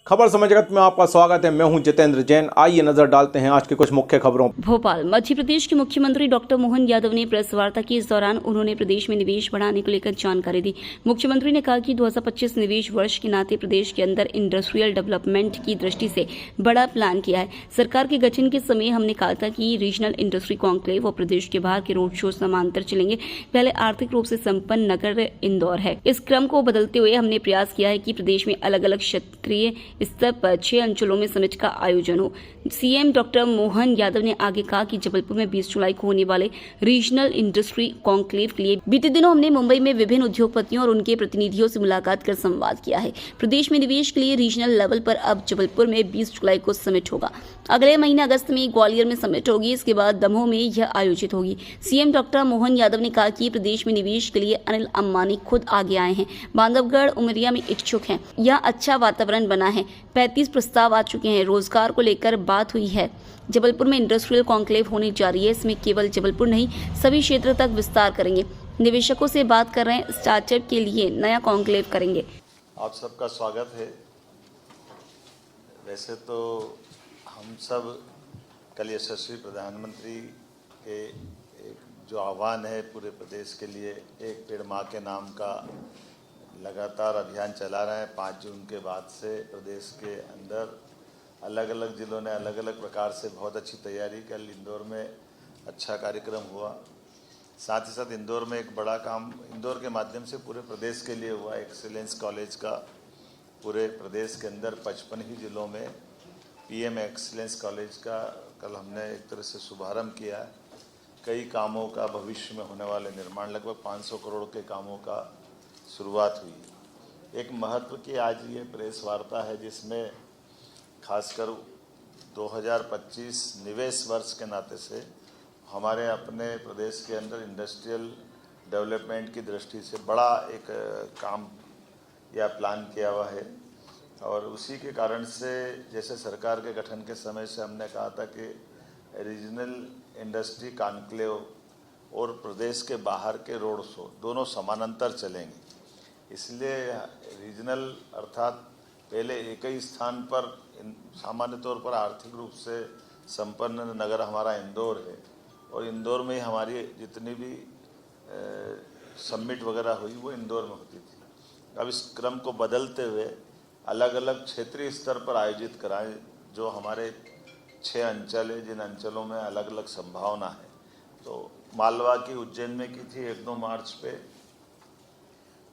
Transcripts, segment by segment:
खबर समय जगत में आपका स्वागत है। मैं हूं जितेंद्र जैन। आइए नजर डालते हैं आज की कुछ मुख्य खबरों। भोपाल मध्य प्रदेश के मुख्यमंत्री डॉक्टर मोहन यादव ने प्रेस वार्ता की। इस दौरान उन्होंने प्रदेश में निवेश बढ़ाने को लेकर जानकारी दी। मुख्यमंत्री ने कहा कि 2025 निवेश वर्ष के नाते प्रदेश के अंदर इंडस्ट्रियल डेवलपमेंट की दृष्टि से बड़ा प्लान किया है। सरकार के गठन के समय हमने कहा था कि रीजनल इंडस्ट्री कॉन्क्लेव और प्रदेश के बाहर के रोड शो समांतर चलेंगे। पहले आर्थिक रूप से संपन्न नगर इंदौर है। इस क्रम को बदलते हुए हमने प्रयास किया है कि प्रदेश में अलग अलग क्षेत्रीय स्तर पर 6 अंचलों में समिट का आयोजन हो। सीएम डॉक्टर मोहन यादव ने आगे कहा कि जबलपुर में 20 जुलाई को होने वाले रीजनल इंडस्ट्री कॉन्क्लेव के लिए बीते दिनों हमने मुंबई में विभिन्न उद्योगपतियों और उनके प्रतिनिधियों से मुलाकात कर संवाद किया है। प्रदेश में निवेश के लिए रीजनल लेवल पर अब जबलपुर में 20 जुलाई को समिट होगा। अगले महीने अगस्त में ग्वालियर में समिट होगी। इसके बाद दमोह में यह आयोजित होगी। सीएम डॉक्टर मोहन यादव ने कहा कि प्रदेश में निवेश के लिए अनिल अंबानी खुद आगे आए हैं। बांधवगढ़ उमरिया में इच्छुक हैं। यहाँ अच्छा वातावरण बना है। 35 प्रस्ताव आ चुके हैं। रोजगार को लेकर बात हुई है। जबलपुर में इंडस्ट्रियल कॉन्क्लेव होने जा रही है। इसमें केवल जबलपुर नहीं, सभी क्षेत्र तक विस्तार करेंगे। निवेशकों से बात कर रहे हैं। स्टार्टअप के लिए नया कॉन्क्लेव करेंगे। आप सबका स्वागत है। वैसे तो हम सब कल यशस्वी प्रधानमंत्री के एक जो आह्वान है पूरे प्रदेश के लिए, एक पेड़ माँ के नाम का लगातार अभियान चला रहे हैं। 5 जून के बाद से प्रदेश के अंदर अलग अलग जिलों ने अलग अलग प्रकार से बहुत अच्छी तैयारी। कल इंदौर में अच्छा कार्यक्रम हुआ। साथ ही साथ इंदौर में एक बड़ा काम इंदौर के माध्यम से पूरे प्रदेश के लिए हुआ। एक्सीलेंस कॉलेज का पूरे प्रदेश के अंदर 55 ही जिलों में पीएम एक्सीलेंस कॉलेज का कल हमने एक तरह से शुभारंभ किया। कई कामों का भविष्य में होने वाले निर्माण, लगभग 500 करोड़ के कामों का शुरुआत हुई। एक महत्व की आज ये प्रेस वार्ता है जिसमें खासकर 2025 निवेश वर्ष के नाते से हमारे अपने प्रदेश के अंदर इंडस्ट्रियल डेवलपमेंट की दृष्टि से बड़ा एक काम या प्लान किया हुआ है। और उसी के कारण से जैसे सरकार के गठन के समय से हमने कहा था कि रीजनल इंडस्ट्री कॉन्क्लेव और प्रदेश के बाहर के रोड शो दोनों समानांतर चलेंगे। इसलिए रीजनल अर्थात पहले एक ही स्थान पर सामान्य तौर पर आर्थिक रूप से संपन्न नगर हमारा इंदौर है और इंदौर में हमारी जितनी भी समिट वगैरह हुई वो इंदौर में होती थी। अब इस क्रम को बदलते हुए अलग अलग क्षेत्रीय स्तर पर आयोजित कराएं। जो हमारे 6 अंचल है, जिन अंचलों में अलग अलग संभावना है। तो मालवा की उज्जैन में की थी 1-2 मार्च पे,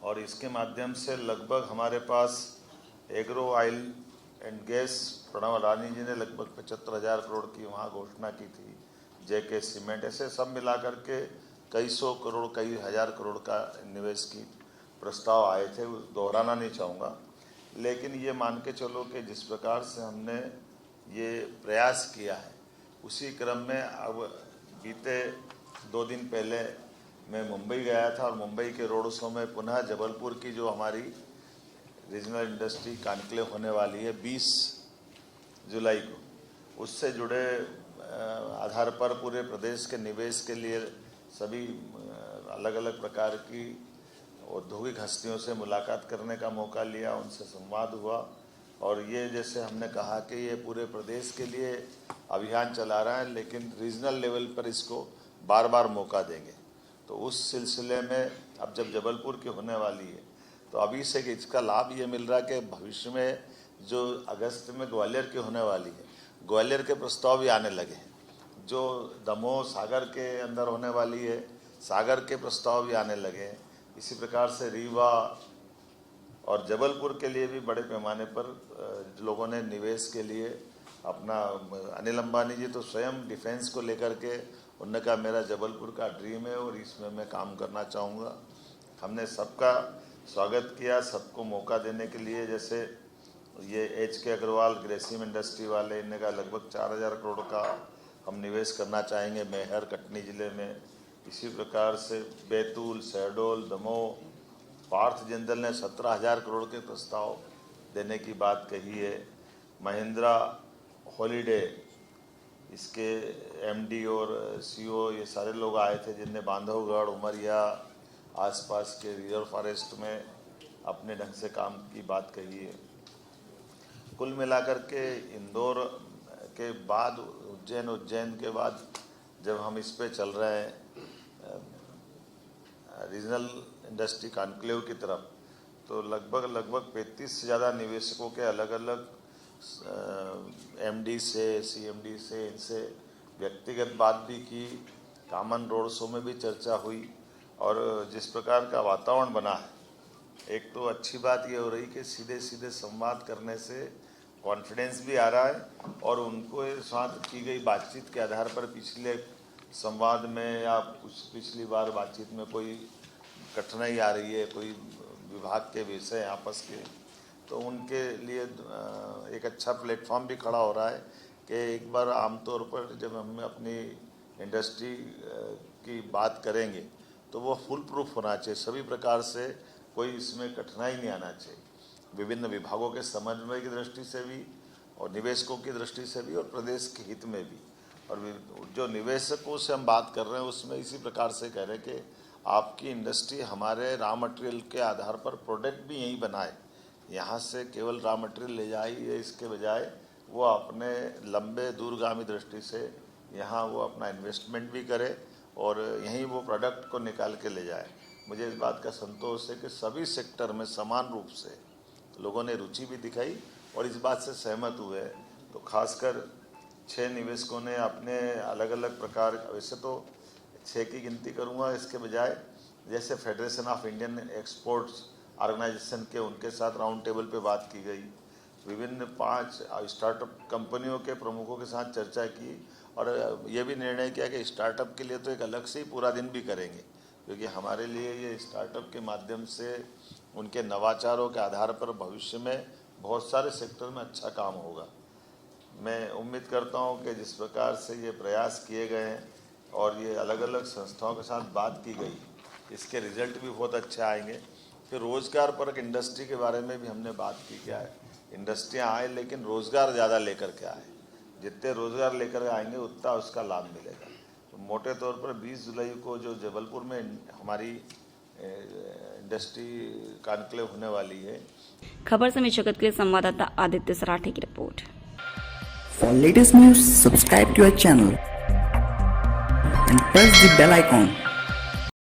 और इसके माध्यम से लगभग हमारे पास agro oil and gas Pranav Adani ji ने लगभग 75,000 करोड़ की वहाँ घोषणा की थी। जेके सीमेंट, ऐसे सब मिलाकर के कई सौ करोड़ कई हज़ार करोड़ का निवेश की प्रस्ताव आए थे। दोहराना नहीं चाहूँगा, लेकिन ये मान के चलो कि जिस प्रकार से हमने ये प्रयास किया है उसी क्रम में अब बीते 2 दिन पहले मैं मुंबई गया था और मुंबई के रोड शो में पुनः जबलपुर की जो हमारी रीजनल इंडस्ट्री कॉन्क्लेव होने वाली है 20 जुलाई को, उससे जुड़े आधार पर पूरे प्रदेश के निवेश के लिए सभी अलग अलग प्रकार की औद्योगिक हस्तियों से मुलाकात करने का मौका लिया, उनसे संवाद हुआ। और ये जैसे हमने कहा कि ये पूरे प्रदेश के लिए अभियान चला रहा है, लेकिन रीजनल लेवल पर इसको बार बार मौका देंगे। तो उस सिलसिले में अब जब जबलपुर की होने वाली है तो अभी से इसका लाभ ये मिल रहा है कि भविष्य में जो अगस्त में ग्वालियर की होने वाली है, ग्वालियर के प्रस्ताव भी आने लगे हैं। जो दमोह सागर के अंदर होने वाली है, सागर के प्रस्ताव भी आने लगे हैं। इसी प्रकार से रीवा और जबलपुर के लिए भी बड़े पैमाने पर लोगों ने निवेश के लिए अपना, अनिल अंबानी जी तो स्वयं डिफेंस को लेकर के उन्होंने कहा मेरा जबलपुर का ड्रीम है और इसमें मैं काम करना चाहूँगा। हमने सबका स्वागत किया, सबको मौका देने के लिए। जैसे ये HK अग्रवाल ग्रेसिम इंडस्ट्री वाले, इन्होंने कहा लगभग 4,000 करोड़ का हम निवेश करना चाहेंगे मैहर कटनी ज़िले में। इसी प्रकार से बैतूल, शहडोल, दमोह, पार्थ जिंदल ने 17,000 करोड़ के प्रस्ताव देने की बात कही है। महिंद्रा हॉलीडे, इसके MD और CEO ये सारे लोग आए थे जिनने बांधवगढ़ उमरिया आसपास के रिजर्व फॉरेस्ट में अपने ढंग से काम की बात कही है। कुल मिलाकर के इंदौर के बाद उज्जैन के बाद जब हम इस पे चल रहे हैं रीजनल इंडस्ट्री कॉन्क्लेव की तरफ, तो लगभग 35 से ज़्यादा निवेशकों के अलग अलग एमडी से, सीएमडी से, इनसे व्यक्तिगत बात भी की, कॉमन रोड शो में भी चर्चा हुई। और जिस प्रकार का वातावरण बना है, एक तो अच्छी बात ये हो रही कि सीधे सीधे संवाद करने से कॉन्फिडेंस भी आ रहा है और उनको साथ की गई बातचीत के आधार पर पिछले संवाद में या पिछली बार बातचीत में कोई कठिनाई आ रही है, कोई विभाग के विषय आपस के, तो उनके लिए एक अच्छा प्लेटफॉर्म भी खड़ा हो रहा है कि एक बार आमतौर पर जब हम अपनी इंडस्ट्री की बात करेंगे तो वो फुल प्रूफ होना चाहिए, सभी प्रकार से कोई इसमें कठिनाई नहीं आना चाहिए, विभिन्न विभागों के समन्वय की दृष्टि से भी और निवेशकों की दृष्टि से भी और प्रदेश के हित में भी। और जो निवेशकों से हम बात कर रहे हैं उसमें इसी प्रकार से कह रहे हैं कि आपकी इंडस्ट्री हमारे रॉ मटेरियल के आधार पर प्रोडक्ट भी यहीं बनाए, यहाँ से केवल रॉ मटेरियल ले जाइए, इसके बजाय वो अपने लंबे दूरगामी दृष्टि से यहाँ वो अपना इन्वेस्टमेंट भी करे और यहीं वो प्रोडक्ट को निकाल के ले जाए। मुझे इस बात का संतोष है कि सभी सेक्टर में समान रूप से लोगों ने रुचि भी दिखाई और इस बात से सहमत हुए। तो खासकर 6 निवेशकों ने अपने अलग अलग प्रकार, वैसे तो 6 की गिनती करूँगा इसके बजाय, जैसे Federation of Indian Exports Organisation के उनके साथ राउंड टेबल पे बात की गई, विभिन्न 5 स्टार्टअप कंपनियों के प्रमुखों के साथ चर्चा की और ये भी निर्णय किया कि स्टार्टअप के लिए तो एक अलग से ही पूरा दिन भी करेंगे, क्योंकि हमारे लिए ये स्टार्टअप के माध्यम से उनके नवाचारों के आधार पर भविष्य में बहुत सारे सेक्टर में अच्छा काम होगा। मैं उम्मीद करता हूँ कि जिस प्रकार से ये प्रयास किए गए हैं और ये अलग अलग संस्थाओं के साथ बात की गई, इसके रिजल्ट भी बहुत अच्छे आएंगे। फिर रोज़गार परक इंडस्ट्री के बारे में भी हमने बात की, क्या है इंडस्ट्रियाँ आए लेकिन रोज़गार ज़्यादा लेकर के आए, जितने रोज़गार लेकर आएंगे उतना उसका लाभ मिलेगा। तो मोटे तौर पर 20 जुलाई को जो जबलपुर में हमारी इंडस्ट्री कॉन्क्लेव होने वाली है। खबर समय जगत के लिए संवाददाता आदित्य सराठे की report. For latest news, subscribe to our channel and press the bell icon.